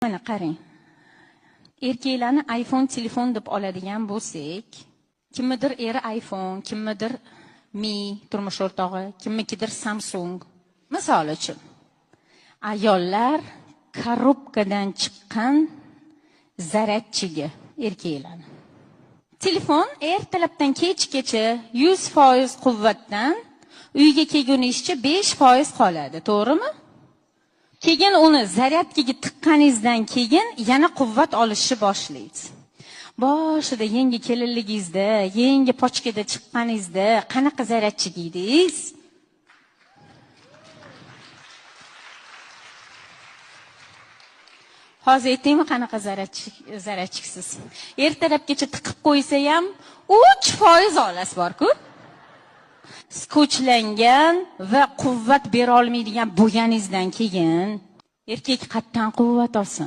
Mana qarang. Erkaklarni iPhone telefon deb oladigan bo'lsak, kimnidir eri iPhone, kimnidir Mi turmush o'rtog'i, kimnikidir Samsung. Misol uchun, ayollar korobkadan chiqqan zaryadchiga erkaklar. Telefon ertalabdan kechgacha 100% quvvatdan uyga kelgunizcha 5% qoladi, to'g'rimi? Keyin uni zaryadkaga tiqqaningizdan keyin yana quvvat olishni boshlaydi. Boshida yangi kelinligingizda, yangi pochkada chiqqaningizda qanaqa zaryadchi kiydingiz? Hozir aytingmi qanaqa zaryadchisiz? Ertalabgacha tiqib qo'ysa ham 3% olasiz bor-ku. Skochlangan va quvvat bera olmaydigan bo'lganingizdan keyin erkak qatdan quvvat olsin.